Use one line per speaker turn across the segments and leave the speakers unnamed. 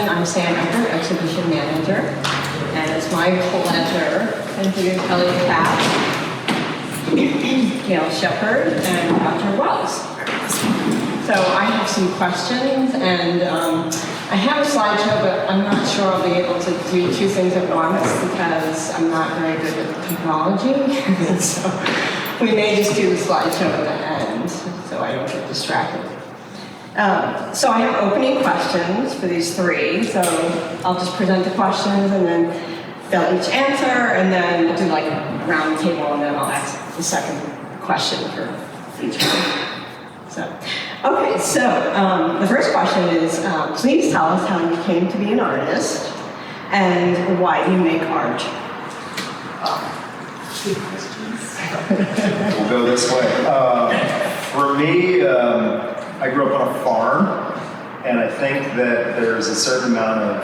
I'm Sam Eckert, Exhibition Manager, and it's my pleasure to introduce Elliott Katz, Gaal Shepherd, and Dr. Wells. So I have some questions, and I have a slideshow, but I'm not sure I'll be able to do two things at once because I'm not very good at technology. So we may just do the slideshow at the end so I don't get distracted. So I have opening questions for these three. So I'll just present the questions and then they'll each answer, and then we'll do like a round table, and then I'll ask the second question for each one. So, okay, so the first question is, please tell us how you came to be an artist and why you make art. Two questions.
We'll go this way. For me, I grew up on a farm, and I think that there's a certain amount of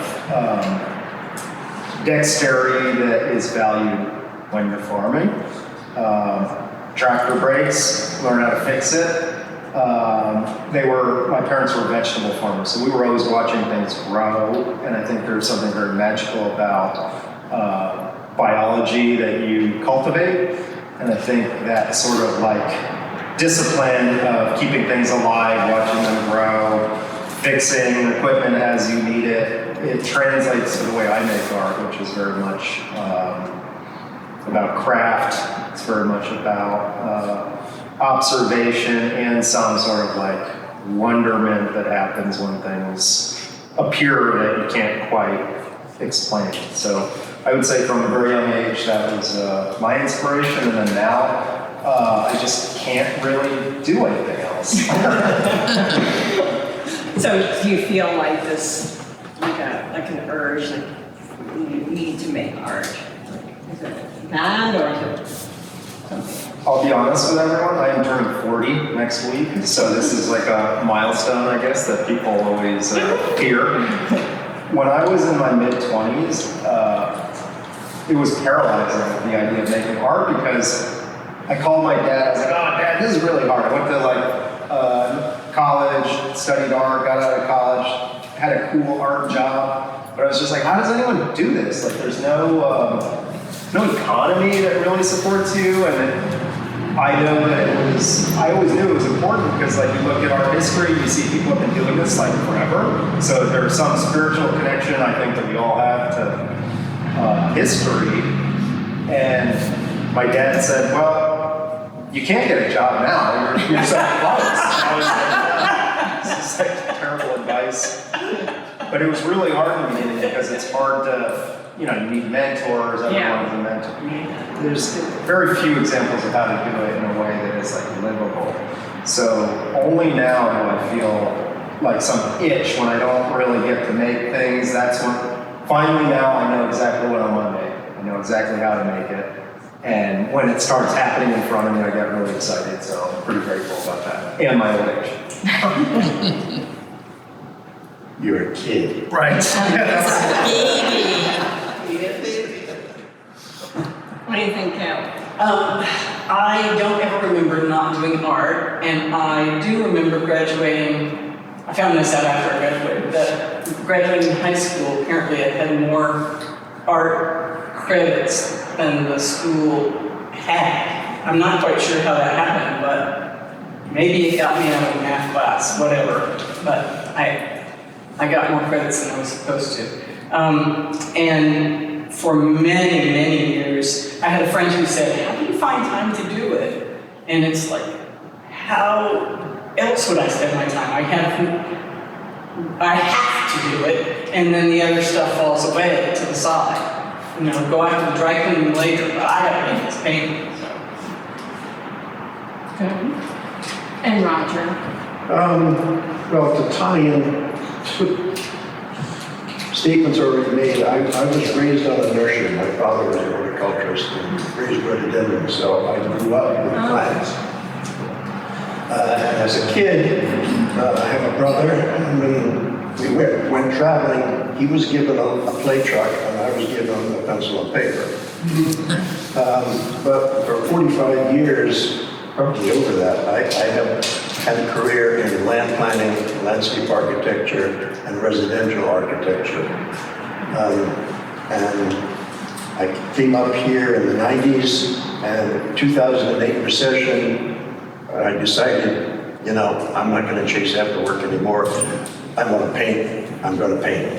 dexterity that is valued when you're farming. Tractor brakes, learn how to fix it. My parents were vegetable farmers, so we were always watching things grow, and I think there's something very magical about biology that you cultivate, and I think that sort of like discipline of keeping things alive, watching them grow, fixing equipment as you need it, it translates to the way I make art, which is very much about craft. It's very much about observation and some sort of like wonderment that happens when things appear that you can't quite explain. So I would say from a very young age that was my inspiration, and then now I just can't really do anything else.
So do you feel like this, like an urge, like you need to make art? Is it bad or is it something?
I'll be honest with everyone, I am turning 40 next week, so this is like a milestone, I guess, that people always hear. When I was in my mid-20s, it was paralyzing, the idea of making art, because I called my dad, I was like, oh, Dad, this is really hard. I went to like college, studied art, got out of college, had a cool art job, but I was just like, how does anyone do this? Like, there's no economy that really supports you, and I know that I always knew it was important because like you look at art history, you see people have been doing this like forever. So there's some spiritual connection I think that we all have to history. And my dad said, well, you can't get a job now, you're so close. I was like, this is like terrible advice. But it was really hard in the beginning because it's hard to, you need mentors, everyone is a mentor. There's very few examples of how to do it in a way that is like livable. So only now do I feel like some itch when I don't really get to make things. That's when, finally now I know exactly what I want to make. I know exactly how to make it. And when it starts happening in front of me, I get really excited. So I'm pretty grateful about that. And my old age.
You're a kid.
Right.
What do you think, Gaal?
I don't ever remember not doing art, and I do remember graduating. I found this out after I graduated, that graduating high school, apparently I had more art credits than the school had. I'm not quite sure how that happened, but maybe it got me out of math class, whatever. But I got more credits than I was supposed to. And for many, many years, I had a friend who said, how do you find time to do it? And it's like, how else would I spend my time? I have to do it, and then the other stuff falls away to the side. Go after the dry cleaning later, but I gotta make this painting, so.
Okay. And Roger?
Well, to tie in statements already made, I was raised on a nursery. My father was a horticulturist and raised rhododendron, so I grew up with plants. As a kid, I have a brother, and when we went traveling, he was given a play truck, and I was given a pencil and paper. But for 45 years, probably over that. I have had a career in land planning, landscape architecture, and residential architecture. And I came up here in the 90s, and 2008 recession, I decided, you know, I'm not going to chase after work anymore. I want to paint. I'm going to paint.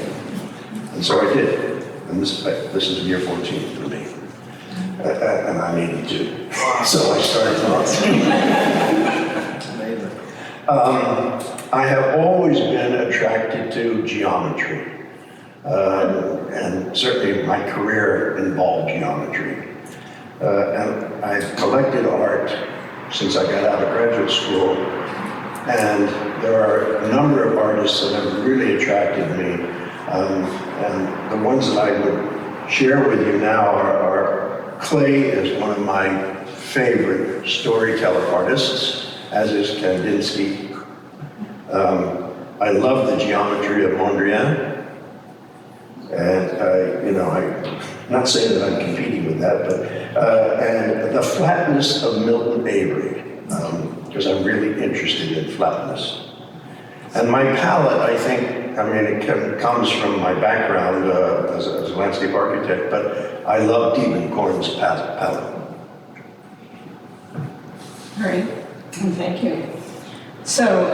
And so I did. And this is year 14 for me. And I'm 82. So I started I have always been attracted to geometry. And certainly my career involved geometry. And I've collected art since I got out of graduate school. And there are a number of artists that have really attracted me. And the ones that I would share with you now are Clay is one of my favorite storyteller artists, as is Kandinsky. I love the geometry of Mondrian. And, you know, I'm not saying that I'm competing with that, but, and the flatness of Milton Avery, because I'm really interested in flatness. And my palette, I think, I mean, it comes from my background as a landscape architect, but I love Diebenkorn's palette.
All right, thank you. So,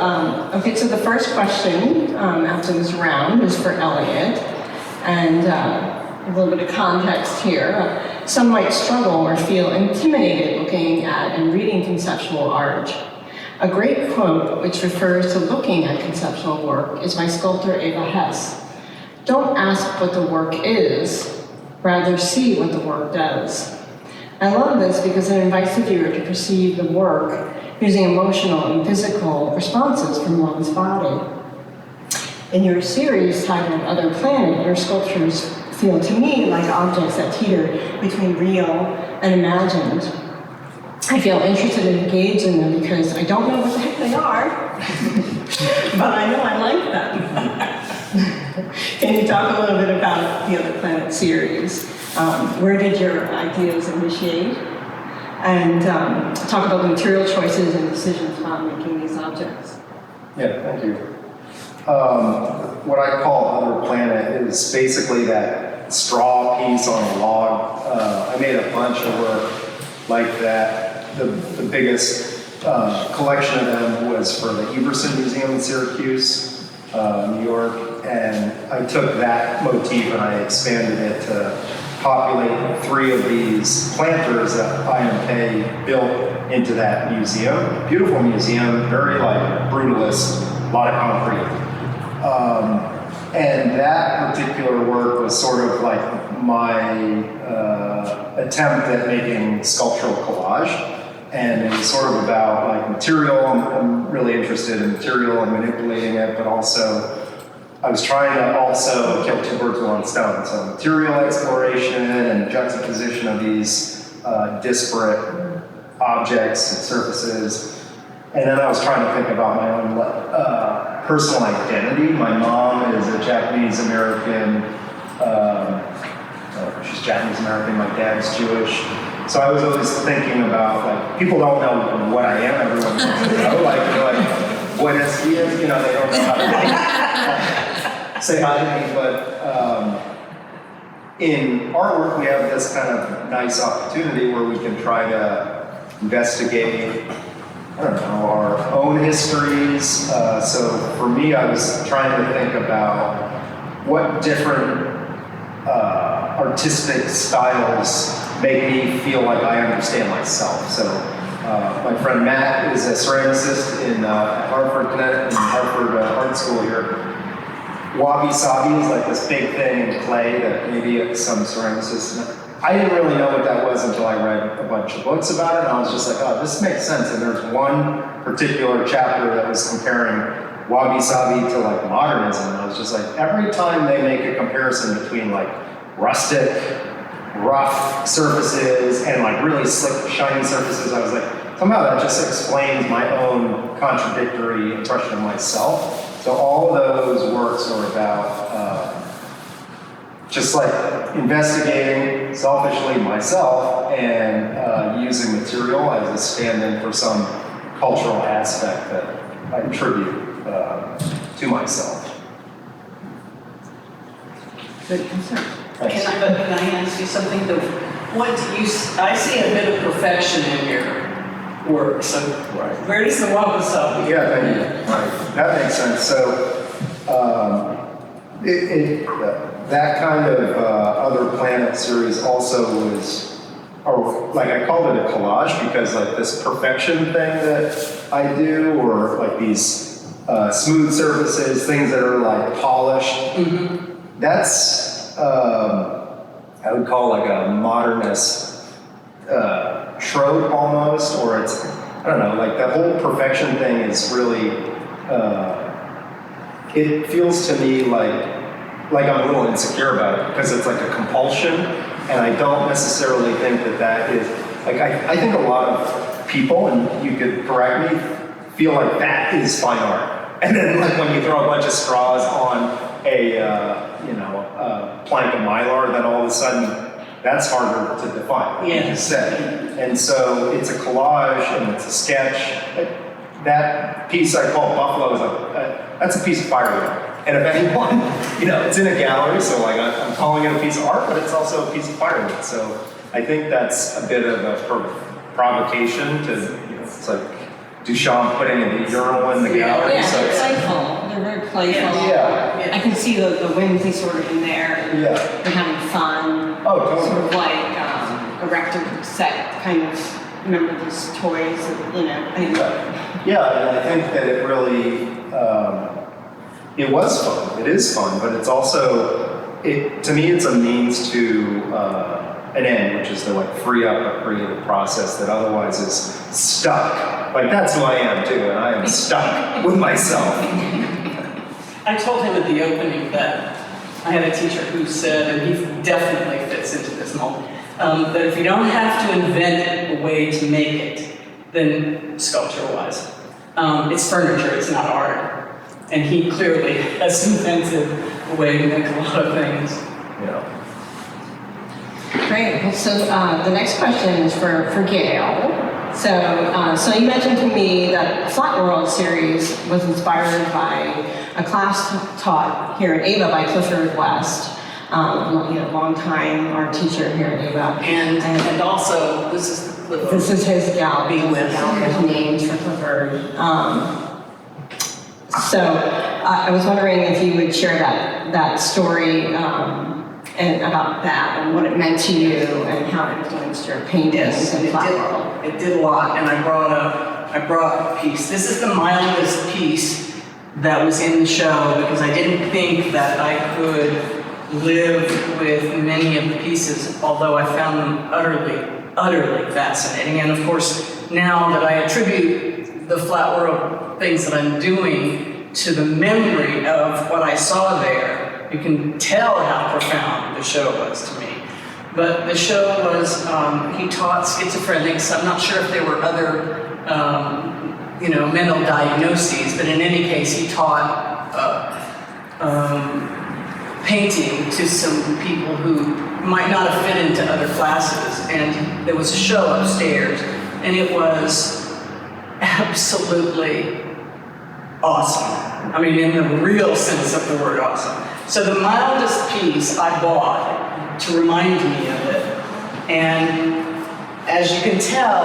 okay, so the first question after this round is for Elliott. And a little bit of context here. Some might struggle or feel intimidated looking at and reading conceptual art. A great quote which refers to looking at conceptual work is by sculptor Eva Hesse. Don't ask what the work is, rather see what the work does. I love this because it invites the viewer to perceive the work using emotional and physical responses from one's body. In your series titled Other Planet, your sculptures feel to me like objects that teeter between real and imagined. I feel interested and engaged in them because I don't know what the heck they are, but I know I like them. Can you talk a little bit about the Other Planet series? Where did your ideas initiate? And talk about the material choices and decisions about making these objects.
Yeah, thank you. What I call Other Planet is basically that straw piece on a log. I made a bunch of work like that. The biggest collection of them was for the Everson Museum in Syracuse, New York, and I took that motif and I expanded it to populate 3 of these planters that IMK built into that museum. Beautiful museum, very like brutalist, a lot of concrete. And that particular work was sort of like my attempt at making sculptural collage. And it was sort of about like material. I'm really interested in material and manipulating it, but also I was trying to also kill 2 birds with 1 stone. So material exploration and juxtaposition of these disparate objects and surfaces. And then I was trying to think about my own personal identity. My mom is a Japanese-American, she's Japanese-American, my dad's Jewish. So I was always thinking about, like, people don't know what I am, everyone wants to know, like, what is he is, you know, they don't know how to say hi to me, but in artwork we have this kind of nice opportunity where we can try to investigate, I don't know, our own histories. So for me, I was trying to think about what different artistic styles make me feel like I understand myself. So my friend Matt is a ceramicist in Hartford, Connecticut, in Hartford Art School here. Wabi-sabi is like this big thing in clay that maybe some ceramicists, I didn't really know what that was until I read a bunch of books about it, and I was just like, oh, this makes sense. And there's one particular chapter that was comparing wabi-sabi to like modernism, and I was just like, every time they make a comparison between like rustic, rough surfaces and like really slick, shiny surfaces, I was like, somehow that just explains my own contradictory impression of myself. So all of those works are about just like investigating selfishly myself and using material as a stand-in for some cultural aspect that I attribute to myself.
Good answer.
Thanks.
Can I ask you something? I see a bit of perfection in your work, so
Right.
where does the rubber stop?
Yeah, thank you. Right. That makes sense. So, that kind of Other Planet series also was, or like I called it a collage because like this perfection thing that I do, or like these smooth surfaces, things that are like polished.
Mm-hmm.
That's I would call like a modernist trope almost, or it's, I don't know, like that whole perfection thing is really, it feels to me like I'm a little insecure about it because it's like a compulsion, and I don't necessarily think that is, like I think a lot of people, and you could correct me, feel like that is fine art. And then like when you throw a bunch of straws on a plank of mylar, then all of a sudden that's harder to define, like you just said. And so it's a collage and it's a sketch. That piece I call Buffalo is that's a piece of firewood. And if anyone, it's in a gallery, so like I'm calling it a piece of art, but it's also a piece of firewood. So I think that's a bit of a provocation to, it's like Duchamp putting a urinal in the gallery.
Yeah,
So
they're
it's,
playful. They're very playful.
Yeah.
I can see the whimsy sort of in there.
Yeah.
They're having fun.
Oh, totally.
Sort of like a rectangle set kind of, remember those toys, that,
Yeah, and I think that it really, it was fun. It is fun, but it's also, to me, it's a means to an end, which is to like free up a creative process that otherwise is stuck. Like that's who I am too, and I am stuck with myself.
I told him at the opening that I had a teacher who said, and he definitely fits into this mold, that if you don't have to invent a way to make it, then sculpture-wise, it's furniture, it's not art. And he clearly has invented a way to make a lot of things.
Yeah.
Great. Well, so the next question is for Gaal. So you mentioned to me that Flat World series was inspired by a class taught here at AVA by Clifford West, long time art teacher here at AVA.
And also, this is
his gal,
Be with.
his names for Clifford. So I was wondering if you would share that story and about that and what it meant to you and how it influenced your paintings and Flat World.
It did a lot, and I brought a piece. This is the mildest piece that was in the show because I didn't think that I could live with many of the pieces, although I found them utterly fascinating. And of course, now that I attribute the Flat World things that I'm doing to the memory of what I saw there, you can tell how profound the show was to me. But the show was, he taught schizophrenics. I'm not sure if there were other, mental diagnoses, but in any case, he taught painting to some people who might not have fit into other classes. And there was a show upstairs, and it was absolutely awesome. I mean, in the real sense of the word awesome. So the mildest piece I bought to remind me of it, and as you can tell,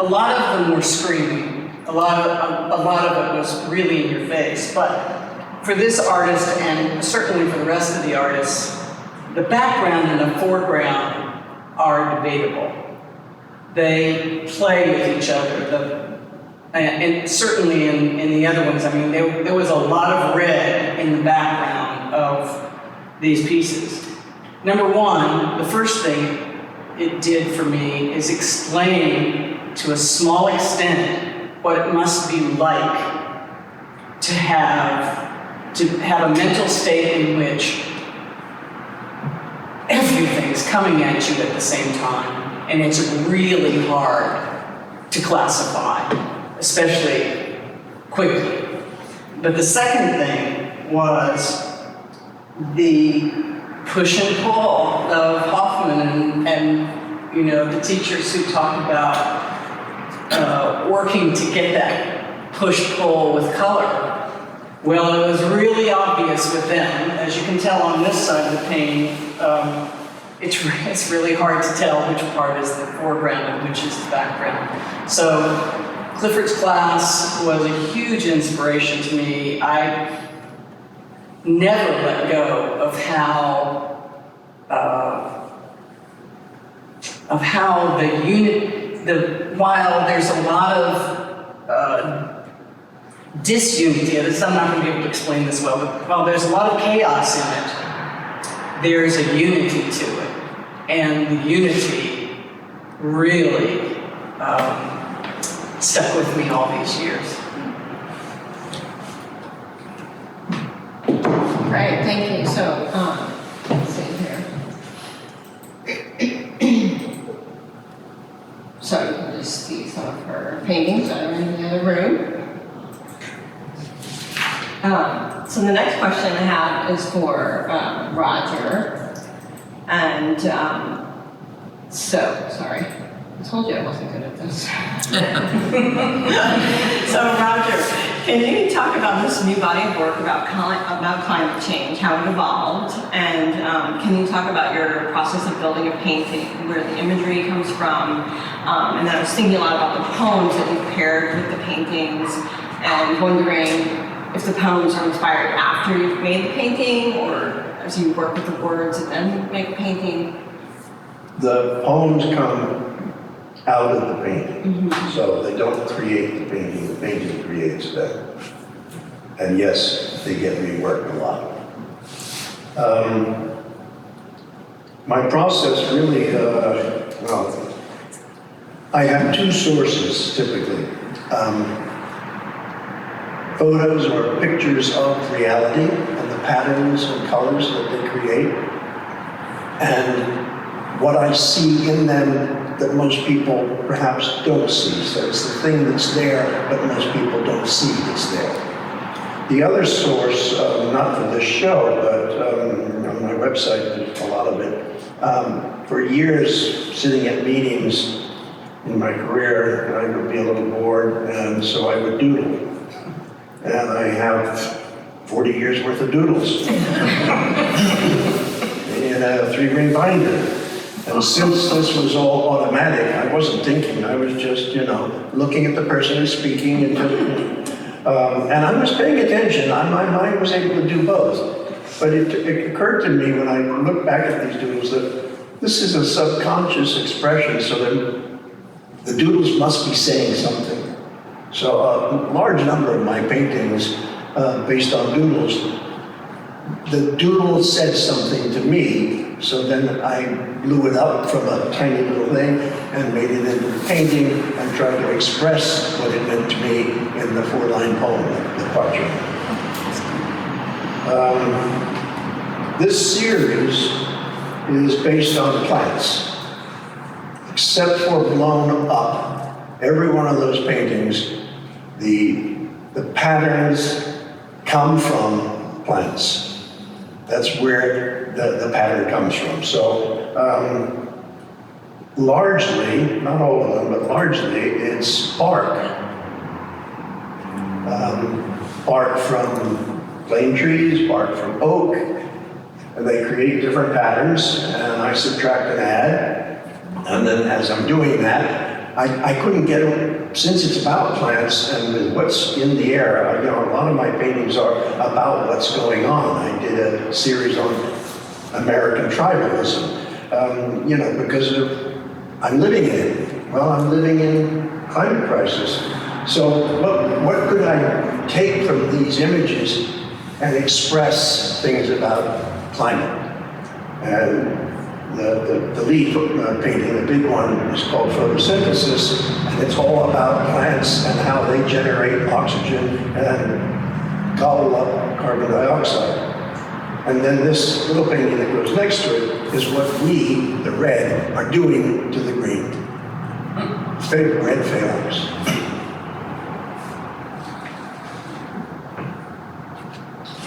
a lot of them were screaming. A lot of it was really in your face. But for this artist, and certainly for the rest of the artists, the background and the foreground are debatable. They play with each other. And certainly in the other ones, I mean, there was a lot of red in the background of these pieces. Number one, the first thing it did for me is explain to a small extent what it must be like to have a mental state in which everything's coming at you at the same time, and it's really hard to classify, especially quickly. But the second thing was the push and pull of Hoffman and you know, the teachers who talk about working to get that push-pull with color. Well, it was really obvious with them. As you can tell on this side of the pane, it's really hard to tell which part is the foreground and which is the background. So Clifford's class was a huge inspiration to me. I never let go of how the unit, while there's a lot of disunity, I'm not going to be able to explain this well, but while there's a lot of chaos in it, there's a unity to it. And the unity really stuck with me all these years.
Great, thank you. So, let's see here. So you can just see some of her paintings that are in the other room. So the next question I have is for Roger. And sorry, I told you I wasn't good at this. So Roger, can you talk about this new body of work about climate change, how it evolved, and can you talk about your process of building a painting, where the imagery comes from, and then I was thinking a lot about the poems that you paired with the paintings, and wondering if the poems are inspired after you've made the painting, or as you work with the words and then make a painting?
The poems come out of the painting, so they don't create the painting creates them. And yes, they get reworked a lot. My process really, well, I have two sources typically. Photos or pictures of reality and the patterns and colors that they create, and what I see in them that most people perhaps don't see. So it's the thing that's there, but most people don't see that's there. The other source, not for this show, but on my website, there's a lot of it. For years, sitting at meetings in my career, I would be a little bored, and so I would doodle. And I have 40 years worth of doodles in a 3-ring binder. And since this was all automatic, I wasn't thinking, I was just, looking at the person who's speaking and I was paying attention. My mind was able to do both. But it occurred to me when I look back at these doodles that this is a subconscious expression, so that the doodles must be saying something. So a large number of my paintings, based on doodles, the doodle said something to me, so then I blew it up from a tiny little thing and made it into a painting and tried to express what it meant to me in the 4-line poem, The Parchment. This series is based on plants, except for blown up. Every one of those paintings, the patterns come from plants. That's where the pattern comes from. So largely, not all of them, but largely it's bark. Bark from plane trees, bark from oak, and they create different patterns, and I subtract and add. And then as I'm doing that, I couldn't get it, since it's about plants and with what's in the air, a lot of my paintings are about what's going on. I did a series on American tribalism, because I'm living in it. Well, I'm living in climate crisis. So what could I take from these images and express things about climate? And the lead painting, the big one, is called Photosynthesis, and it's all about plants and how they generate oxygen and gobble up carbon dioxide. And then this little painting that goes next to it is what we, the red, are doing to the green. Red phalanx.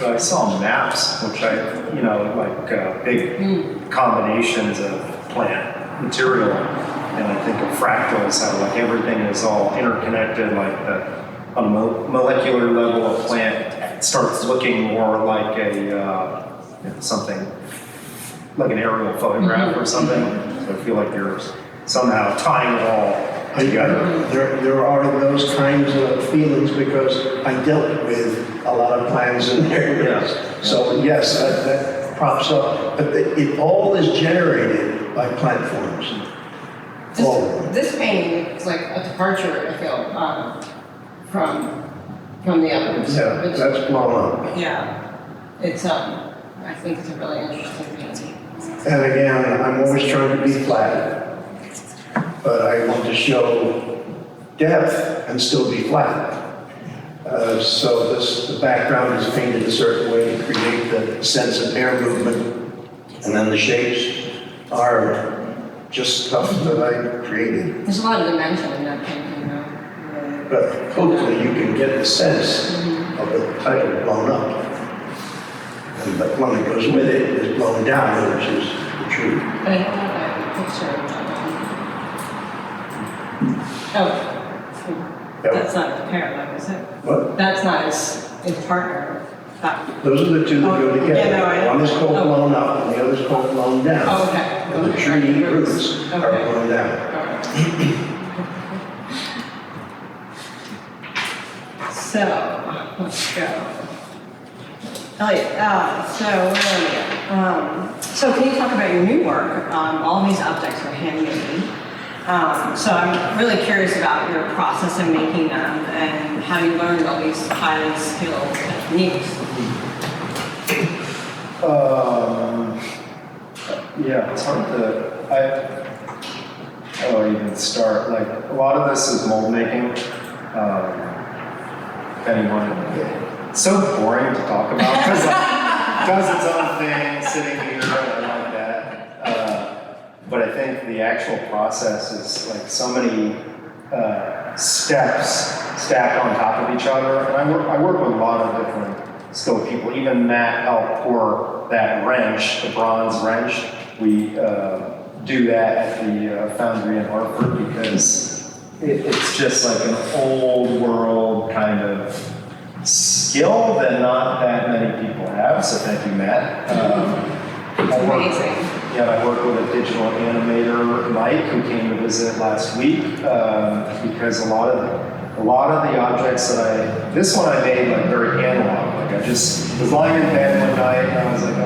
But I saw maps, which like big combinations of plant material. And I think of fractals, how like everything is all interconnected, like on a molecular level of plant starts looking more like something, like an aerial photograph or something. So I feel like you're somehow tying it all together.
There are those kinds of feelings because I dealt with a lot of plans and areas.
Yeah.
So yes, that props up, but it all is generated by plant forms. All of them.
This painting is like a departure, I feel, from the others.
Yeah,
It's-
that's blown up.
Yeah, it's, I think it's a really interesting painting.
And again, I'm always trying to be flat, but I want to show depth and still be flat. So the background is painted a certain way to create the sense of air movement, and then the shapes are just stuff that I created.
There's a lot of dimension in that painting, though.
But hopefully you can get the sense of the title blown up. And the one that goes with it is blown down, which is the truth.
But I don't have a picture of Oh,
Yep.
that's not a parallel, is it?
What?
That's not his partner. That.
Those are the two that go
Oh,
together.
yeah, no, I-
One is called
oh.
blown up, and the other is called blown down.
Oh, okay.
And the tree roots are
Okay.
blown down.
Alright. So, let's go. Elliott, so where are we? So can you talk about your new work? All these objects are handmade. So I'm really curious about your process of making them and how you learned all these highly skilled techniques.
Yeah, it's hard to, how do I even start? Like, a lot of this is mold making. If anyone, it's so boring to talk about because it does its own thing sitting here and like that. But I think the actual process is like so many steps stacked on top of each other. And I work with a lot of different skilled people. Even Matt helped pour that wrench, the bronze wrench. We do that at the foundry in Hartford because it's just like an old world kind of skill that not that many people have. So thank you, Matt.
It's amazing.
I work with a digital animator, Mike, who came to visit last week because a lot of the objects that this one I made like very analog. Like I just was lying in bed one night and I was like,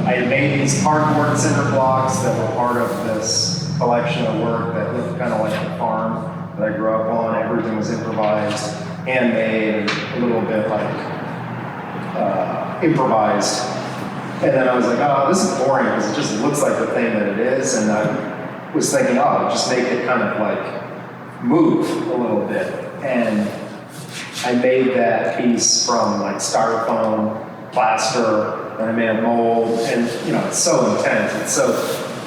I had made these cardboard cinder blocks that were part of this collection of work that looked kind of like the farm that I grew up on. Everything was improvised, handmade, and a little bit like improvised. And then I was like, oh, this is boring because it just looks like the thing that it is. And I was thinking, oh, just make it kind of like move a little bit. And I made that piece from like styrofoam, plaster, and I made a mold. And it's so intense. It's so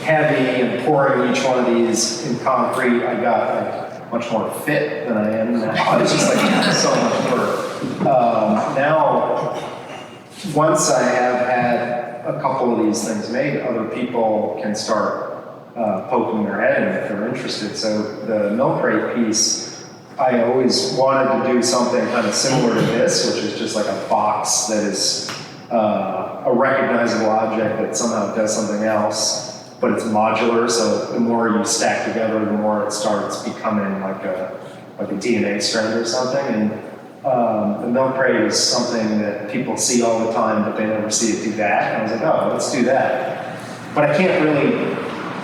heavy, and pouring each one of these in concrete, I got like much more fit than I am now. It's just like so much work. Now, once I have had a couple of these things made, other people can start poking their head in if they're interested. So the milk crate piece, I always wanted to do something kind of similar to this, which is just like a box that is a recognizable object that somehow does something else, but it's modular. So the more you stack together, the more it starts becoming like a DNA strand or something. And the milk crate is something that people see all the time, but they never see it do that. And I was like, oh, let's do that. But I can't really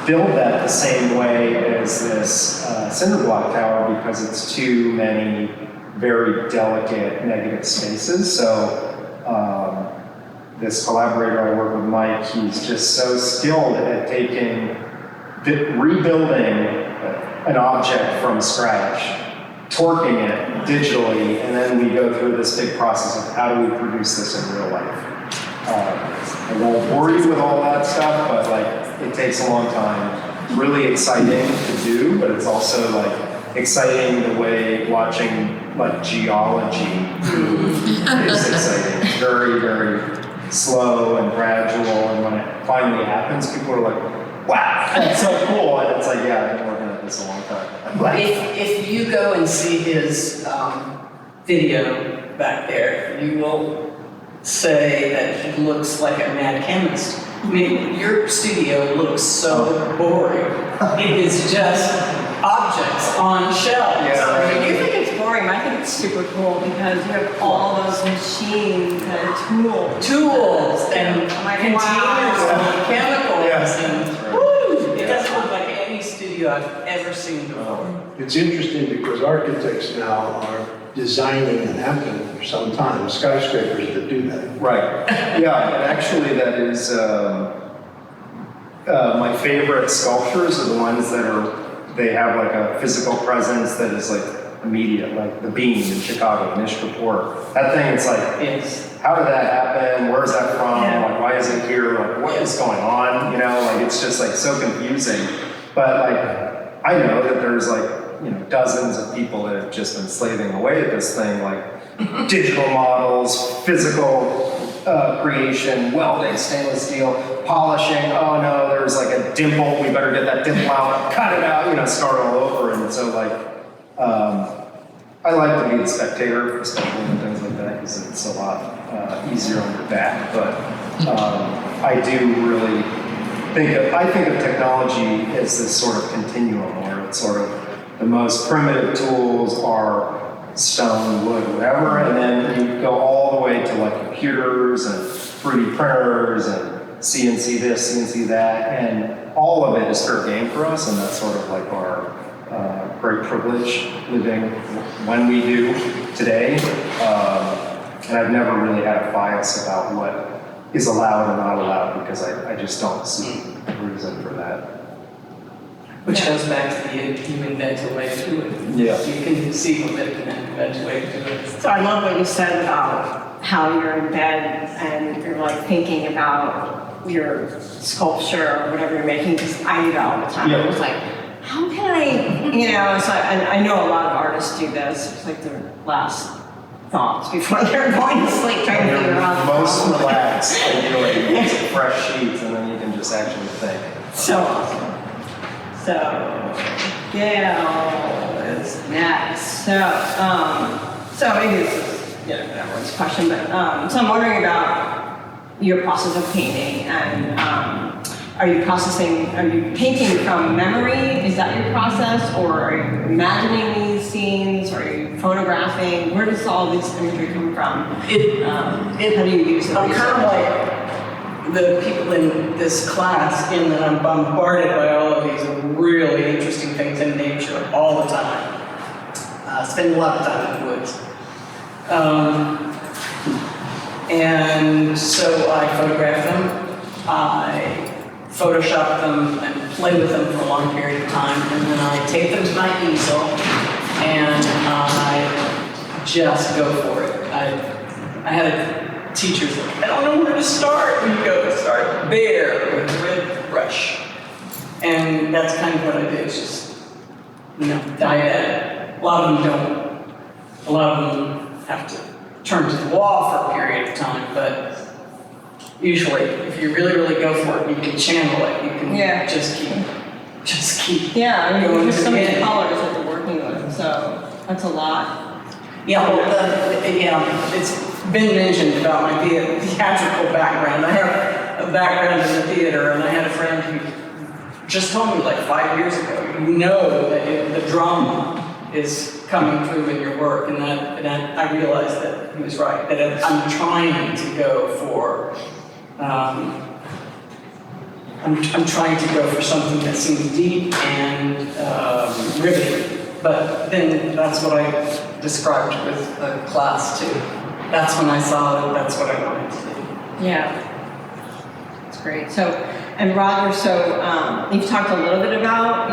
build that the same way as this cinder block tower because it's too many very delicate negative spaces. So this collaborator I work with, Mike, he's just so skilled at rebuilding an object from scratch, torquing it digitally, and then we go through this big process of how do we produce this in real life. I won't bore you with all that stuff, but like it takes a long time. It's really exciting to do, but it's also like exciting the way watching like geology is exciting. It's very, very slow and gradual, and when it finally happens, people are like, wow, that's so cool. And it's like, yeah, I've been working at this a long time.
If you go and see his video back there, you will say that he looks like a mad chemist. I mean, your studio looks so boring. It is just objects on shelves.
Yeah.
You think it's boring, I think it's super cool because you have all those machines and
Tools and
I'm like,
containers
wow.
and chemicals
Yes.
and woo! It doesn't look like any studio I've ever seen before.
It's interesting because architects now are designing and have been for some time skyscrapers that do that.
Right. Yeah, and actually that is my favorite sculptures are the ones that they have like a physical presence that is like immediate, like the Beam in Chicago, Nish Kapoor. That thing, it's like,
Yes.
how did that happen? Where's that from?
Yeah.
Like, why is it here? Like, what is going on? You know, like, it's just like so confusing. But like, I know that there's like, you know, dozens of people that have just been slaving away at this thing, like digital models, physical creation, welding, stainless steel, polishing. Oh no, there's like a dimple. We better get that dimple out, cut it out, you know, start all over. And so like, I like to be the spectator, especially in things like that, because it's a lot easier on your back. But I do really think of technology as this sort of continuum where it's sort of the most primitive tools are stone, wood, whatever, and then you go all the way to like computers and 3D printers and CNC this, CNC that, and all of it is fair game for us, and that's sort of like our great privilege living when we do today. And I've never really had a bias about what is allowed or not allowed because I just don't see a reason for that.
Which goes back to the you invent a way to do it.
Yeah.
You can see what it can invent a way to do it.
So I love what you said about how you're in bed and you're like thinking about your sculpture or whatever you're making, because I do that all the time.
Yeah.
I was like, how can I, you know, so I know a lot of artists do this. It's like their last thoughts before they're going to sleep, trying to figure out.
Most relaxed, ideally, it's fresh sheets, and then you can just actually think.
So awesome. So, Gaal is next. So maybe this is, you know, everyone's question, but so I'm wondering about your process of painting, and are you painting from memory? Is that your process, or are you imagining these scenes? Or are you photographing? Where does all this imagery come from? How do you use it?
I'm kind of like the people in this class in that I'm bombarded by all of these really interesting things in nature all the time. Spend a lot of time in the woods. And so I photograph them, I Photoshop them and play with them for a long period of time, and then I take them to my easel and I just go for it. I had a teacher's like, I don't know where to start. And you go, start there with a red brush. And that's kind of what I do. It's just, you know, dive at it. A lot of them don't. A lot of them have to turn to the wall for a period of time, but usually, if you really, really go for it, you can channel it. You can just keep.
Yeah, I mean,
going
there's
to
so
the
many
end.
colors that you're working with, so that's a lot.
Yeah, well, it's been mentioned about my theatrical background. I have a background in the theater, and I had a friend who just told me like 5 years ago, you know that the drama is coming through in your work, and I realized that he was right, that I'm trying to go for, I'm trying to go for something that seems deep and riveting. But then that's what I described with the class too. That's when I saw that that's what I wanted to do.
Yeah, that's great. So, and Roger, so you've talked a little bit about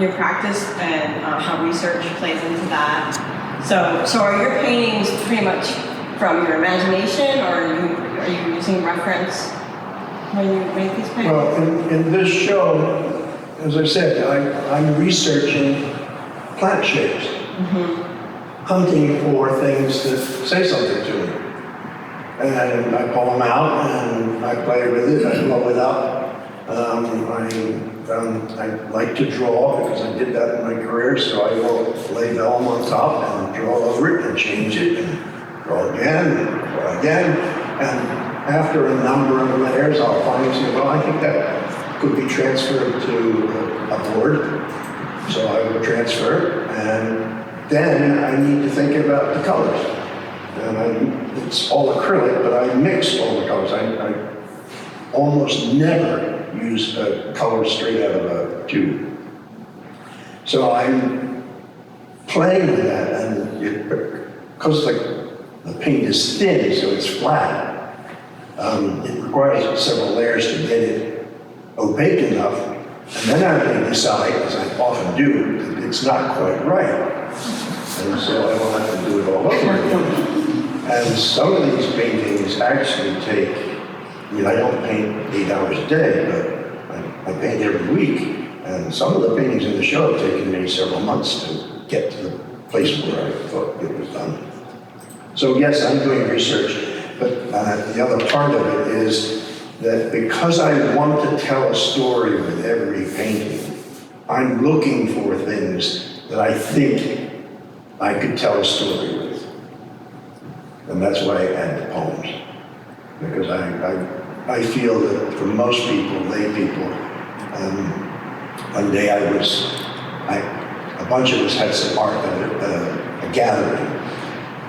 your practice and how research plays into that. So are your paintings pretty much from your imagination, or are you using reference when you make these paintings?
Well, in this show, as I said, I'm researching plant shapes, hunting for things that say something to me. And I pull them out and I play with it, I blow it up. I like to draw because I did that in my career, so I will lay vellum on top and draw over it and change it and draw again and draw again. And after a number of layers, I'll finally say, well, I think that could be transferred to a board. So I will transfer, and then I need to think about the colors. And it's all acrylic, but I mix all the colors. I almost never use a color straight out of a tube. So I'm playing with that, and because the paint is thin, so it's flat, it requires several layers to get it opaque enough, and then I may decide, as I often do, that it's not quite right. And so I will have to do it all over again. And some of these paintings actually take, I mean, I don't paint 8 hours a day, but I paint every week. And some of the paintings in the show have taken me several months to get to the place where I thought it was done. So yes, I'm doing research, but the other part of it is that because I want to tell a story with every painting, I'm looking for things that I think I could tell a story with. And that's why I add the poems. Because I feel that for most people, lay people, one day a bunch of us had some art at a gathering,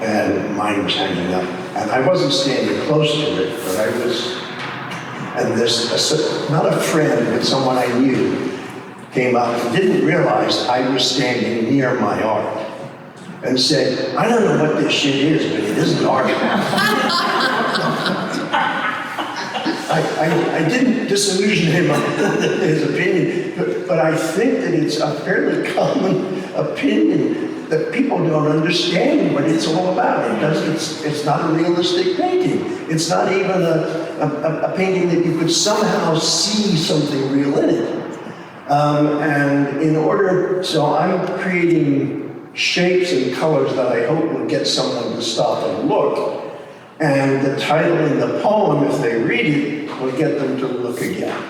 and mine was hanging up. And I wasn't standing close to it, but I was, and this, not a friend, but someone I knew, came up and didn't realize I was standing near my art and said, I don't know what this shit is, but it isn't art. I didn't disillusion him on his opinion, but I think that it's a fairly common opinion that people don't understand what it's all about. It's not a realistic painting. It's not even a painting that you could somehow see something real in it. So I'm creating shapes and colors that I hope will get someone to stop and look. And the title in the poem, if they read it, will get them to look again.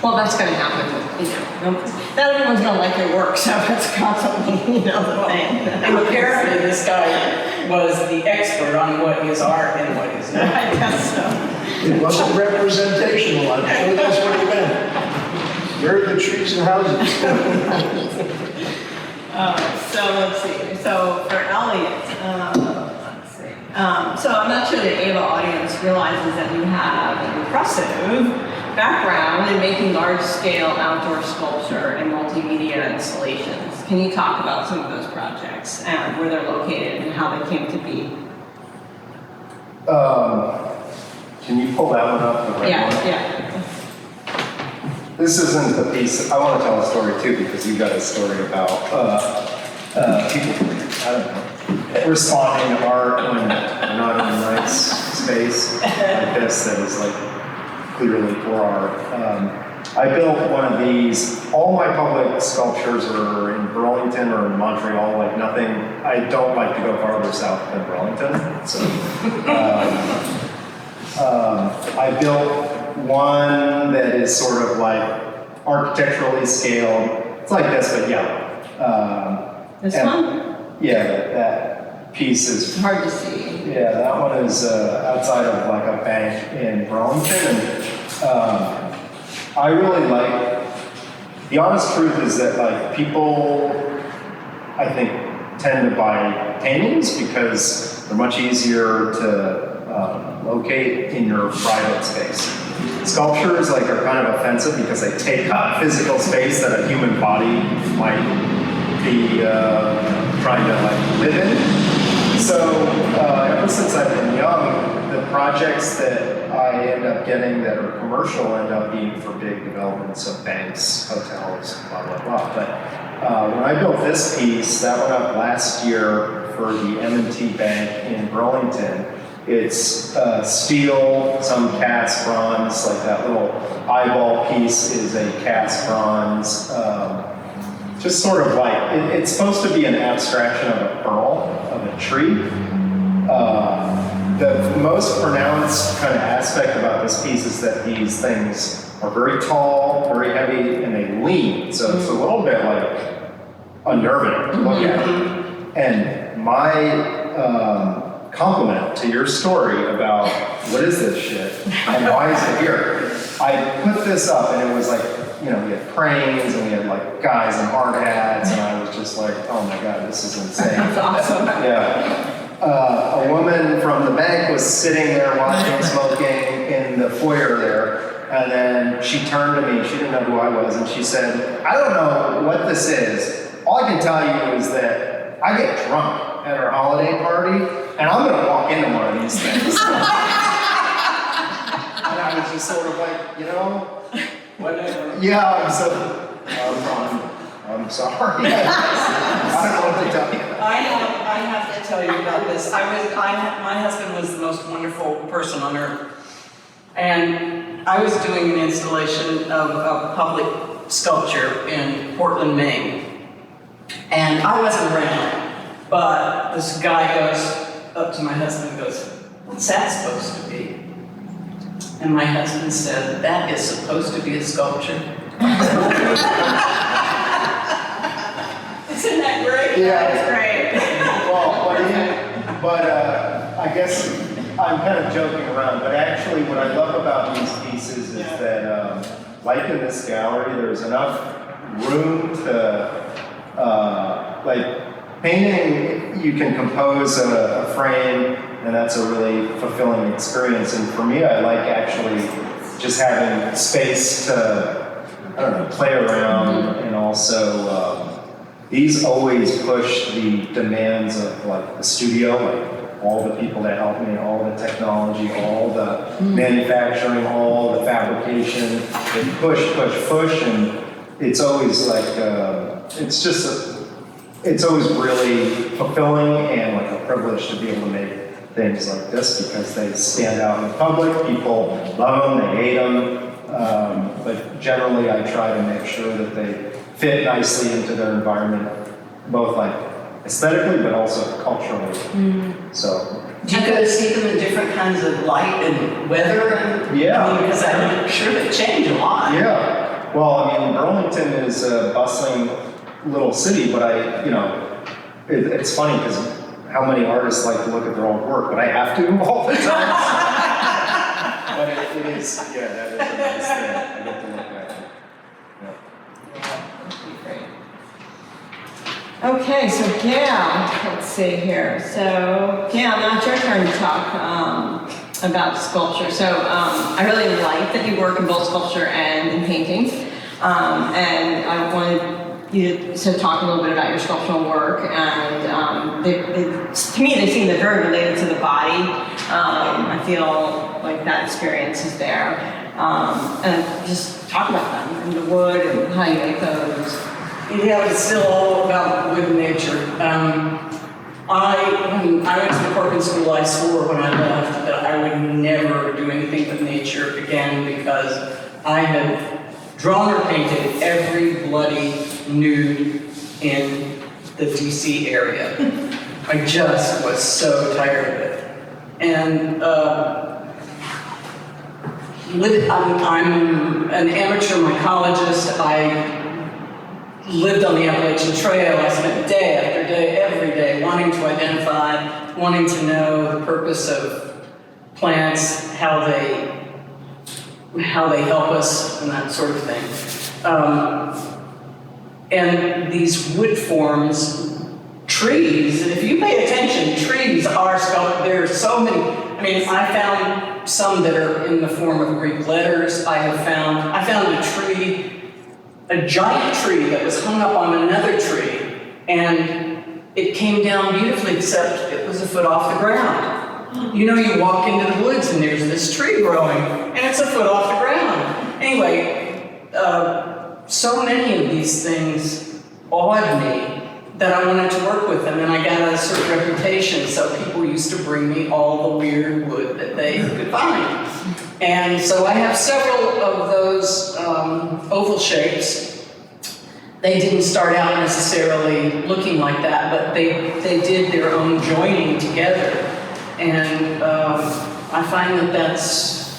Well, that's going to happen, not everyone's going to like your work, so that's constantly, the thing.
And apparently this guy was the expert on what is art and what is not.
I guess so.
It wasn't representational, I'm sure that's what he meant. Where are the trees and houses?
So let's see. So for Elliott, let's see. So I'm not sure the AVA audience realizes that you have an impressive background in making large-scale outdoor sculpture and multimedia installations. Can you talk about some of those projects and where they're located and how they came to be?
Can you pull that one up? The right one?
Yeah.
This isn't the piece. I want to tell a story too because you got a story about people, I don't know, responding to art when they're not in a nice space like this that is like clearly for art. I built one of these. All my public sculptures are in Burlington or in Montreal, like nothing. I don't like to go farther south than Burlington. So I built one that is sort of like architecturally scaled. It's like this, but yellow.
This one?
Yeah, that piece is
It's hard to see.
Yeah, that one is outside of like a bank in Burlington, and I really like. The honest truth is that like people, I think, tend to buy paintings because they're much easier to locate in your private space. Sculptures like are kind of offensive because they take up physical space that a human body might be trying to like live in. So ever since I've been young, the projects that I end up getting that are commercial end up being for big developments of banks, hotels, blah, blah, blah. But when I built this piece, that went up last year for the M&T Bank in Burlington. It's steel, some cast bronze, like that little eyeball piece is a cast bronze. Just sort of like, it's supposed to be an abstraction of a pearl, of a tree. The most pronounced kind of aspect about this piece is that these things are very tall, very heavy, and they lean. So it's a little bit like unnerving to look at. And my compliment to your story about what is this shit and why is it here? I put this up and it was like, we had cranes and we had like guys in hard hats, and I was just like, oh my God, this is insane.
That's awesome.
Yeah. A woman from the bank was sitting there watching smoking in the foyer there, and then she turned to me, she didn't know who I was, and she said, I don't know what this is. All I can tell you is that I get drunk at our holiday party, and I'm gonna walk into one of these things. And I was just sort of like,
Whatever.
yeah, I'm sorry. I don't know what to tell you.
I have to tell you about this. My husband was the most wonderful person on earth. And I was doing an installation of a public sculpture in Portland, Maine. And I wasn't around, but this guy goes up to my husband and goes, what's that supposed to be? And my husband said, that is supposed to be a sculpture. Isn't that great?
Yeah.
That's great.
Well, I guess I'm kind of joking around, but actually what I love about these pieces is that, like in this gallery, there's enough room to, painting, you can compose a frame, and that's a really fulfilling experience. And for me, I like actually just having space to, play around, and also, these always push the demands of like the studio, like all the people that help me, all the technology, all the manufacturing, all the fabrication. They push, and it's always like, it's always really fulfilling and like a privilege to be able to make things like this because they stand out in the public. People love them, they hate them. But generally I try to make sure that they fit nicely into their environment, both like aesthetically, but also culturally. So.
Do you guys see them in different kinds of light and weather?
Yeah.
Because I'm sure they change a lot.
Yeah. Well, Burlington is a bustling little city, but it's funny because how many artists like to look at their own work, but I have to all the time. But it is, that is a nice thing. I get to look at it.
Okay, so Gaal, let's see here. So Gaal, now it's your turn to talk about sculpture. So I really like that you work in both sculpture and in painting. And I wanted you to talk a little bit about your sculptural work. And to me, they seem they're very related to the body. I feel like that experience is there. And just talk about them and the wood and how you make those.
Yeah, it's still all about wood and nature. When I went to the Corcoran School, I swore when I left that I would never do anything with nature again because I had drawn or painted every bloody nude in the DC area. I just was so tired of it. And I'm an amateur mycologist. I lived on the Appalachian Trail. I spent day after day, every day, wanting to identify, wanting to know the purpose of plants, how they help us, and that sort of thing. And these wood forms, trees, and if you pay attention, trees are sculpted. There are so many. I found some that are in the form of Greek letters. I found a tree, a giant tree that was hung up on another tree, and it came down beautifully, except it was a foot off the ground. You walk into the woods and there's this tree growing, and it's a foot off the ground. Anyway, so many of these things awed me, that I wanted to work with them, and I got a certain reputation, so people used to bring me all the weird wood that they could find. And so I have several of those oval shapes. They didn't start out necessarily looking like that, but they did their own joining together. And I find that that's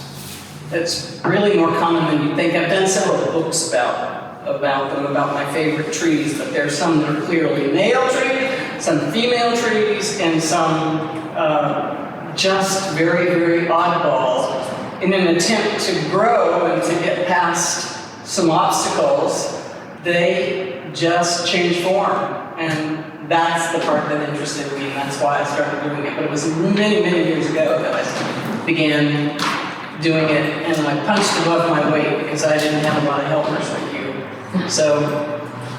really more common than you think. I've done several books about them, about my favorite trees, but there's some that are clearly male trees, some female trees, and some just very, very oddballs in an attempt to grow and to get past some obstacles. They just change form, and that's the part that interested me, and that's why I started doing it. But it was many, many years ago that I began doing it, and I punched above my weight because I didn't have a lot of helpers like you. So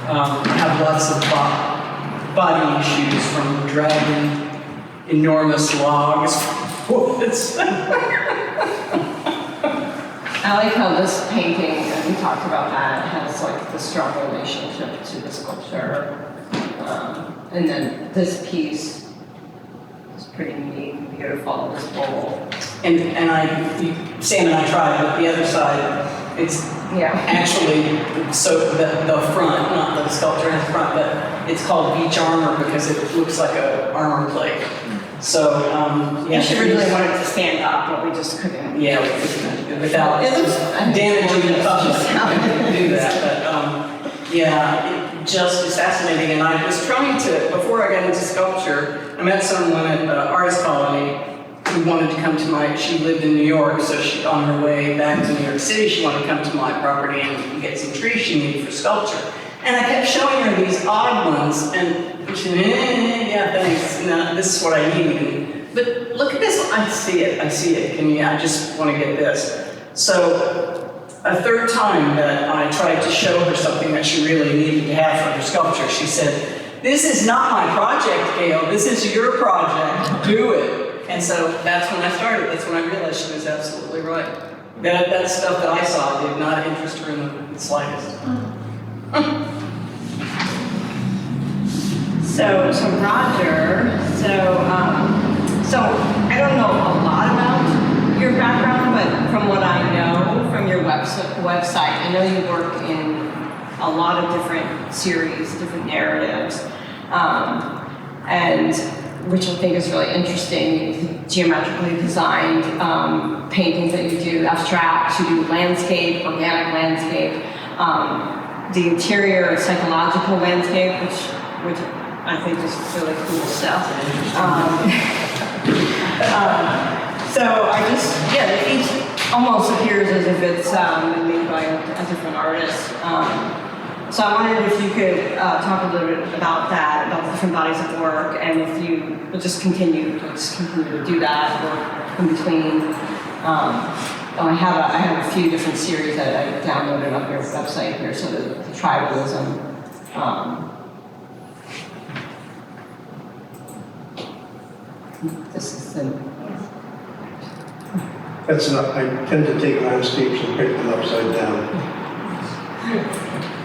I have lots of body issues from dragging enormous logs.
I like how this painting, and we talked about that, has like the strong relationship to the sculpture. And then this piece is pretty neat and beautiful, this bowl.
And Sam and I tried, but the other side, it's actually, so the front, not the sculpture in the front, but it's called beach armor because it looks like an armor plate. So,
Yeah, she originally wanted to stand up, but we just couldn't.
Yeah, without damaging the cup, we do that. But yeah, it just is fascinating. And I was trying to, before I got into sculpture, I met someone at Artist Colony who wanted to come to she lived in New York, so on her way back to New York City, she wanted to come to my property and get some trees she needed for sculpture. And I kept showing her these odd ones, and she yeah, thanks, no, this is what I need. But look at this one, I see it, I just want to get this. So, a third time that I tried to show her something that she really needed to have for her sculpture, she said, "This is not my project, Gaal, this is your project, do it." And so that's when I started, that's when I realized she was absolutely right. That stuff that I saw did not interest her in the slightest.
So Roger, so I don't know a lot about your background, but from what I know from your website, I know you work in a lot of different series, different narratives, and which I think is really interesting, geometrically designed paintings that you do, abstract, you do landscape, organic landscape, the interior psychological landscape, which I think is really cool stuff. So I just, each almost appears as if it's made by a different artist. So I wondered if you could talk a little bit about that, about the different bodies of work, and if you would just continue to do that, or in between. I have a few different series that I downloaded on your website here, so the tribalism. This is the.
That's not, I tend to take landscapes and paint them upside down.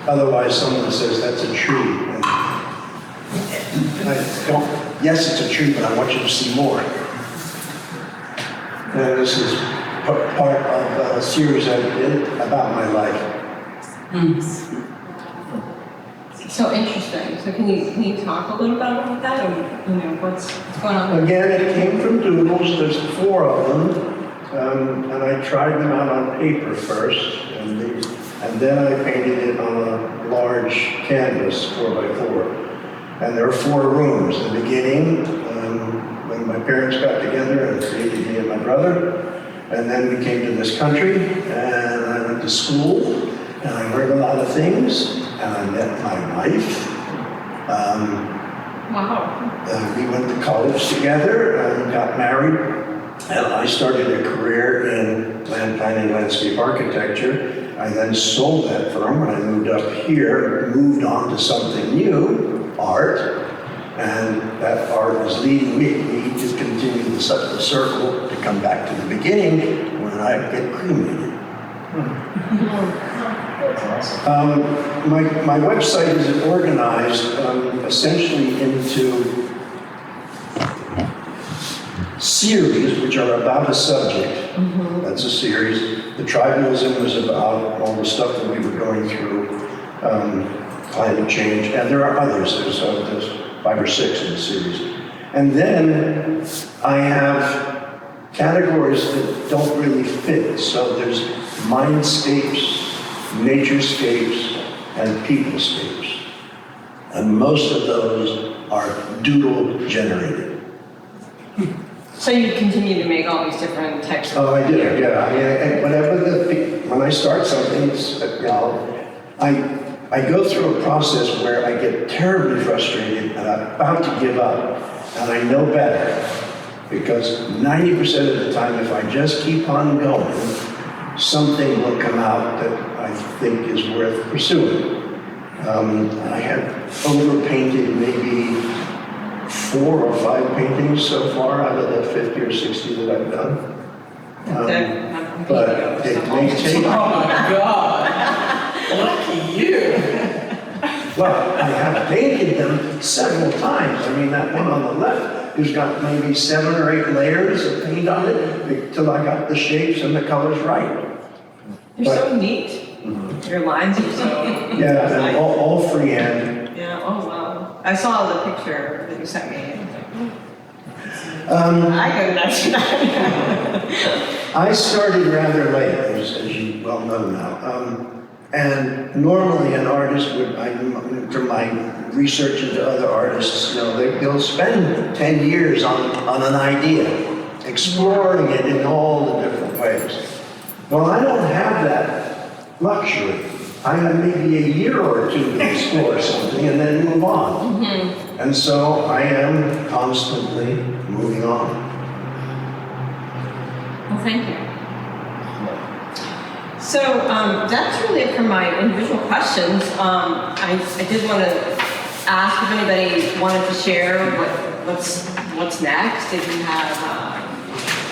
Otherwise, someone says that's a tree. And I don't, yes, it's a tree, but I want you to see more. And this is part of a series I did about my life.
So interesting. So can you talk a little bit about that, or what's going on?
Again, it came from doodles. There's 4 of them, and I tried them out on paper first, and then I painted it on a large canvas, 4x4. And there are 4 rooms. In the beginning, when my parents got together and created me and my brother, and then we came to this country, and I went to school, and I learned a lot of things, and I met my wife.
Wow.
We went to college together and got married, and I started a career in land planning, landscape architecture. I then sold that firm when I moved up here, moved on to something new, art, and that art is leading me to continue the circle to come back to the beginning when I get cremated.
That's awesome.
My website is organized essentially into series, which are about a subject. That's a series. The tribalism was about all the stuff that we were going through, climate change, and there are others. There's 5 or 6 in the series. And then I have categories that don't really fit. So there's mindscapes, naturescapes, and peoplescapes. And most of those are doodle generated.
So you continue to make all these different types of...
Oh, I do, yeah. I mean, when I start something, it's, you know, I go through a process where I get terribly frustrated and I'm about to give up, and I know better, because 90% of the time, if I just keep on going, something will come out that I think is worth pursuing. I have overpainted maybe 4 or 5 paintings so far out of the 50 or 60 that I've done. But it may take...
Oh my God! Lucky you!
Well, I have painted them several times. I mean, that one on the left has got maybe 7 or 8 layers of paint on it till I got the shapes and the colors right.
You're so neat. Your lines are so...
Yeah, and all freehand.
Yeah, oh wow. I saw the picture that you sent me. And I couldn't actually.
I started rather late, as you well know now. And normally an artist would, from my research into other artists, you know, they'll spend 10 years on an idea, exploring it in all the different ways. Well, I don't have that luxury. I have maybe a year or 2 to explore something and then move on. And so I am constantly moving on.
Well, thank you. So that's really it for my individual questions. I did want to ask if anybody wanted to share what's next. If you have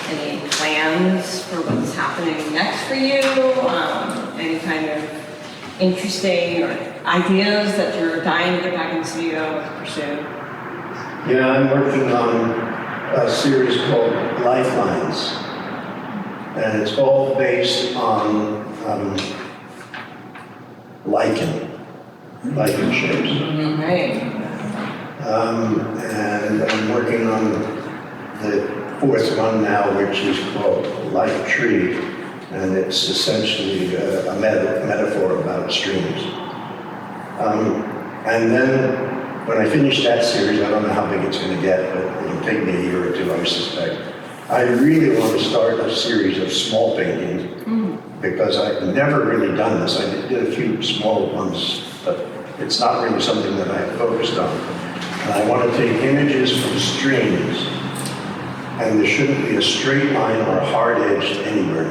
any plans for what's happening next for you, any kind of interesting ideas that you're dying to get back in the studio to pursue.
Yeah, I'm working on a series called Lifelines. And it's all based on lichen shapes.
Right.
And I'm working on the 4th one now, which is called Life Tree. And it's essentially a metaphor about streams. And then when I finish that series, I don't know how big it's going to get, but it'll take me a year or 2, I suspect. I really want to start a series of small paintings because I've never really done this. I did a few small ones, but it's not really something that I've focused on. And I want to take images from streams, and there shouldn't be a straight line or a hard edge anywhere.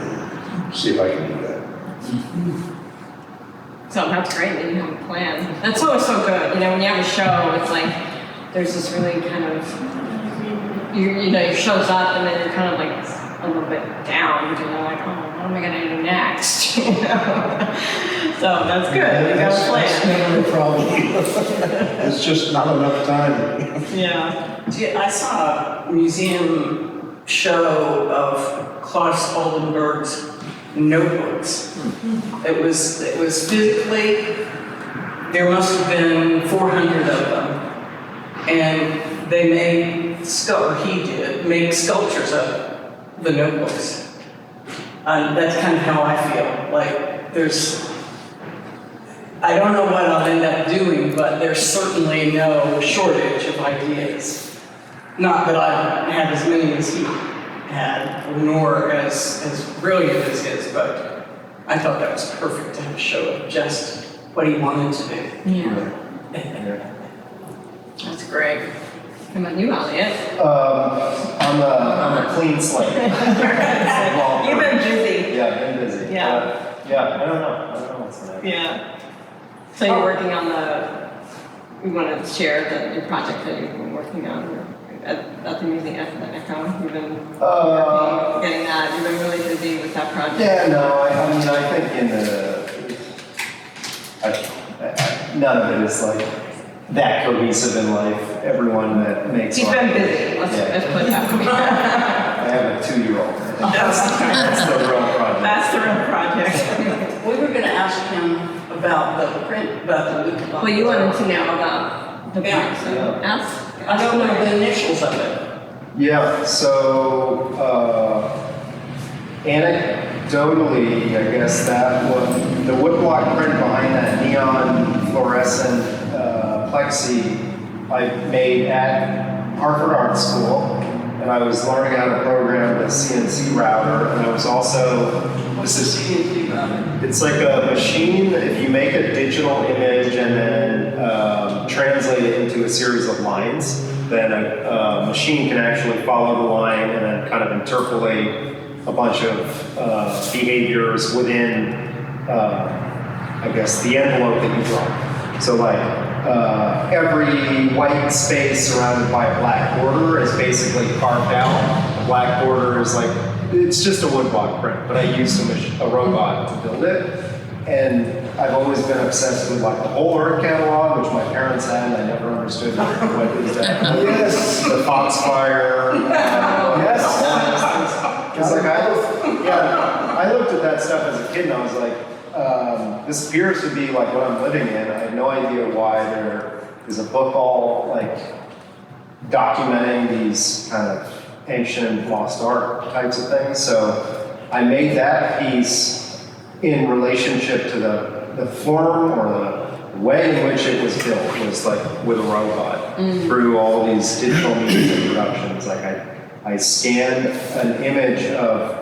See if I can do that.
So that's great that you have a plan. That's always so good. You know, when you have a show, it's like there's this really kind of your show's up and then you're kind of like a little bit down because you're like, oh, what am I gonna do next? You know? So that's good. You got a plan.
That's never a problem. It's just not enough time.
Yeah.
I saw a museum show of Klaus Oldenburg's notebooks. It was physically, there must have been 400 of them. And they made, he did, make sculptures of the notebooks. And that's kind of how I feel. Like I don't know what I'll end up doing, but there's certainly no shortage of ideas. Not that I have as many as he had, nor as brilliant as his, but I thought that was perfect to have a show of just what he wanted to do.
Yeah. That's great. How about you, Elliott?
I'm a clean slate.
You've been busy.
Yeah, I've been busy.
Yeah.
I don't know what's next.
Yeah. So you're working on you want to share your project that you've been working on at the museum, at the Echo? You've been getting that. You've been really busy with that project.
Yeah, no, I mean, I think none of it is like that cohesive in life. Everyone that makes
He's
art-
been busy, let's put it that way.
I have a 2-year-old. That's the real project.
That's the real project.
We were gonna ask him about the print, about the.
Well, you wanted to know about the
Yeah.
book, so ask.
I don't know the initials of it.
Yeah, so anecdotally, I guess that the woodblock print behind that neon fluorescent plexi I made at Harvard Art School, and I was learning how to program the CNC router, and I was also,
What's the CNC router?
it's like a machine, if you make a digital image and then translate it into a series of lines, then a machine can actually follow the line and then kind of interpolate a bunch of behaviors within, I guess, the envelope that you draw. So like every white space surrounded by a black border is basically carved out. The black border is like, it's just a woodblock print, but I used a robot to build it. And I've always been obsessed with like the whole art catalog, which my parents had, and I never understood what is that.
Yes.
The Foxfire.
Yes.
It's like I looked at that stuff as a kid and I was like, this appears to be like what I'm living in. I had no idea why there is a book all like documenting these kind of ancient lost art types of things. So I made that piece in relationship to the form or the way in which it was built was like with a robot through all these digital media productions. Like I scanned an image of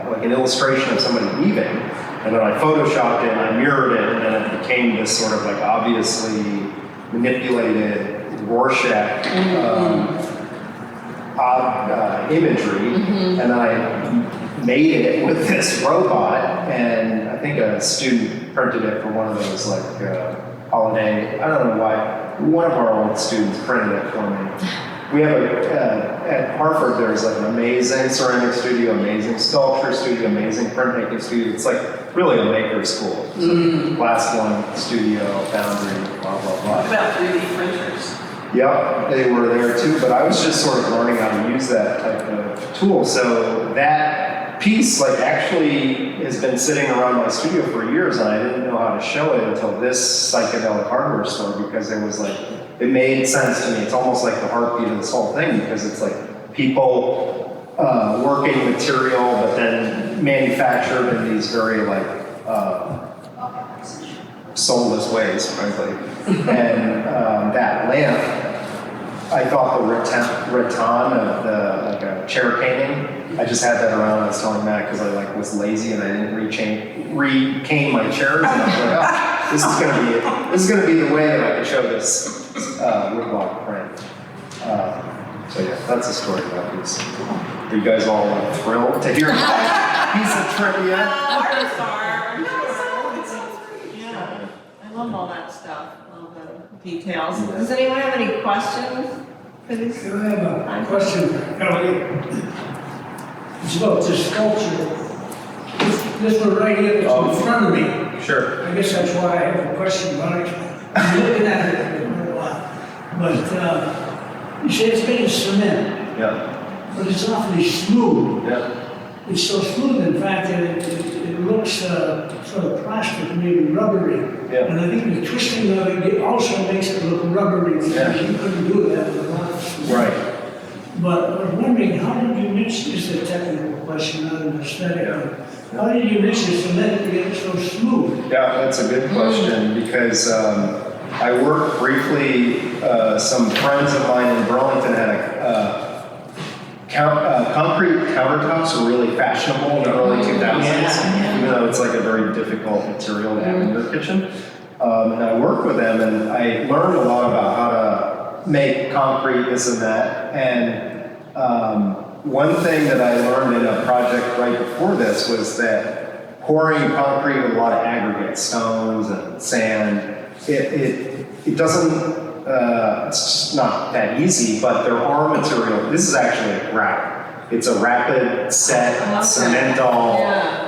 like an illustration of somebody weaving, and then I photoshopped it and I mirrored it, and then it became this sort of like obviously manipulated Rorschach imagery, and then I made it with this robot, and I think a student printed it for one of those like holiday, I don't know why, one of our old students printed it for me. We have at Harvard, there's like an amazing ceramic studio, amazing sculpture studio, amazing printmaking studio. It's like really a maker school. So class 1 studio, foundry, blah, blah, blah.
What about 3D printers?
Yep, they were there too, but I was just sort of learning how to use that type of tool. So that piece like actually has been sitting around my studio for years, and I didn't know how to show it until this psychedelic hardware store, because it was like, it made sense to me. It's almost like the heartbeat of this whole thing, because it's like people working material, but then manufactured in these very like soulless ways, frankly. And that lamp, I thought the rattan of the like a chair caning, I just had that around. I was telling Matt because I like was lazy and I didn't recane my chairs, and I was like, oh, this is gonna be it. This is gonna be the way that I can show this woodblock print. So yeah, that's the story about this. Are you guys all like, thrilled to hear that piece of trivia?
Artists are. Yeah, I love all that stuff, all the details. Does anyone have any questions for this?
I have a question for Elliott. It's about this sculpture. This one right here that's in front of me.
Sure.
I guess that's why I have a question about it. I'm looking at it a lot. But you say it's made of cement,
Yeah.
but it's awfully smooth.
Yeah.
It's so smooth, in fact, that it looks sort of plastic, maybe rubbery.
Yeah.
And I think the twisting of it also makes it look rubbery, because
Yeah.
you couldn't do that with a lot of cement.
Right.
But I was wondering, how did you mix, this is a technical question, not an aesthetic one. How did you mix the cement to get it so smooth?
Yeah, that's a good question, because I worked briefly, some friends of mine in Burlington had concrete countertops were really fashionable in the early 2000s, even though it's like a very difficult material to have in your kitchen. And I worked with them, and I learned a lot about how to make concrete, this and that. And one thing that I learned in a project right before this was that pouring concrete with a lot of aggregate, stones and sand, it doesn't, it's just not that easy, but there are materials. This is actually a grout. It's a rapid set cementol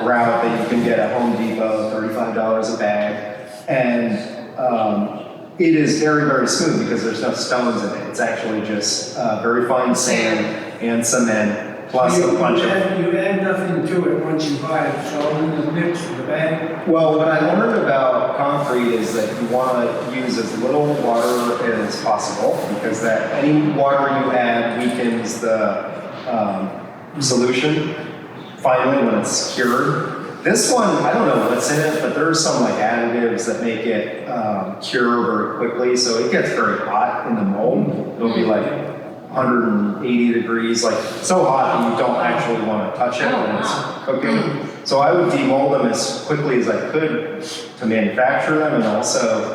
grout that you can get at Home Depot, $35 a bag. It is very, very smooth because there's no stones in it. It's actually just very fine sand and cement, plus a bunch of...
You add nothing to it once you buy it, it's all in the mix in the bag.
Well, what I learned about concrete is that you want to use as little water as possible because that any water you add weakens the solution finally when it's cured. This one, I don't know what's in it, but there's some like additives that make it cure very quickly, so it gets very hot in the mold. It'll be like 180 degrees, like so hot that you don't actually want to touch it when it's cooking. So I would demold them as quickly as I could to manufacture them, and also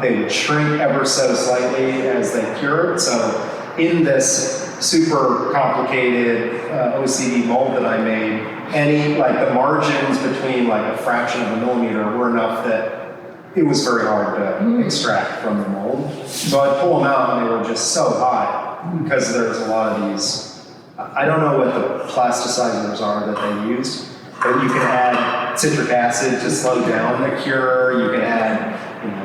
they would shrink ever so slightly as they cured. So in this super complicated OCD mold that I made, any, like the margins between like a fraction of a millimeter were enough that it was very hard to extract from the mold. So I'd pull them out and they were just so hot because there's a lot of these, I don't know what the plasticizers are that they used, but you can add citric acid to slow down the cure. You can add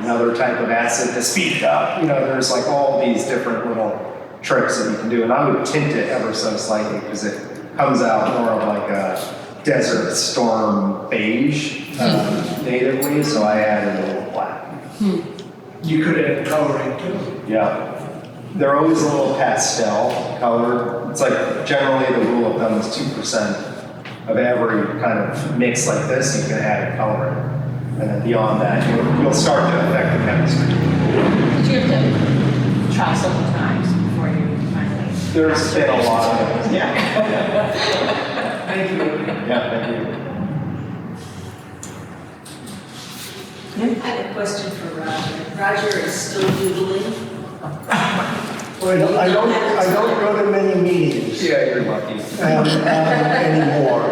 another type of acid to speed it up. There's like all these different little tricks that you can do. And I would tint it ever so slightly because it comes out more of like a desert storm beige natively, so I added a little black.
You could add coloring too.
Yeah. They're always a little pastel color. It's like generally the rule of thumb is 2% of every kind of mix like this you can add a color in. And then beyond that, you'll start to affect the chemistry.
Did you have to try several times before you finally?
There's been a lot of it.
Yeah.
Thank you.
Yeah, thank you.
I have a question for Roger. Roger is still doodling.
Well, I don't go to many meetings
Yeah, you're lucky.
anymore.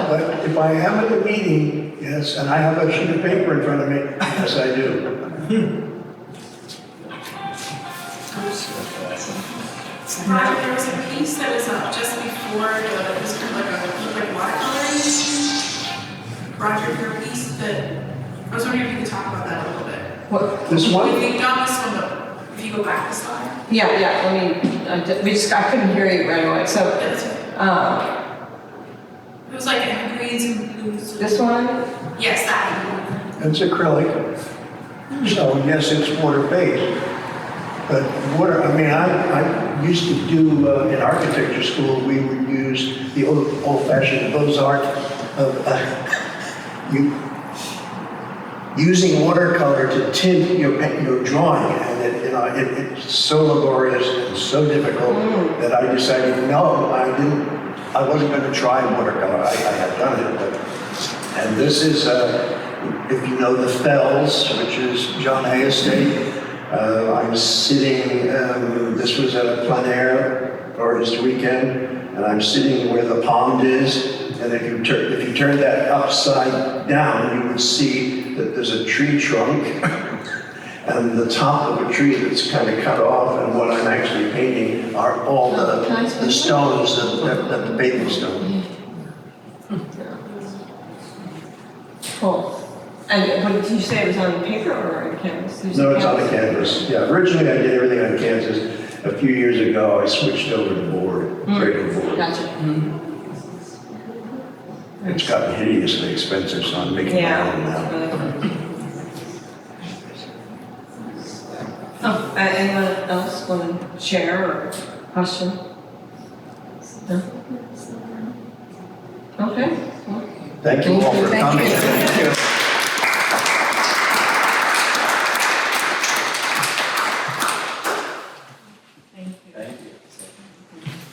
But if I am at a meeting, yes, and I have a sheet of paper in front of me, yes, I do.
Roger, there was a piece that was up just before it was kind of like watercoloring. Roger, your piece that, I was wondering if you could talk about that a little bit.
What?
This one?
If you don't, this one, but if you go back a slide.
Yeah, I couldn't hear you right away. So,
Yeah, that's right. It was like greens and blues.
this one?
Yes, that one.
It's acrylic, so yes, it's water-based. But water, I used to do, in architecture school, we would use the old-fashioned Beaux-Arts of using watercolor to tint your drawing. And it's so laborious and so difficult that I decided, no, I wasn't going to try watercolor. I had done it, and this is, if you know the Fells, which is John Hay Estate. I'm sitting, this was at a plein air artist weekend, and I'm sitting where the pond is, and if you turn that upside down, you would see that there's a tree trunk, and the top of a tree that's kind of cut off, and what I'm actually painting are all the stones, that the paving stones.
Cool. And what did you say, it was on paper or on canvas?
No, it's on the canvas. Yeah, originally I did everything on canvas. A few years ago, I switched over to board, breaking board.
Gotcha.
It's gotten hideously expensive, so I'm making my own now.
Really. Oh, anyone else want to share or question? No? Okay. Well,
Thank you all for
Thank
coming.
you.
Thank you.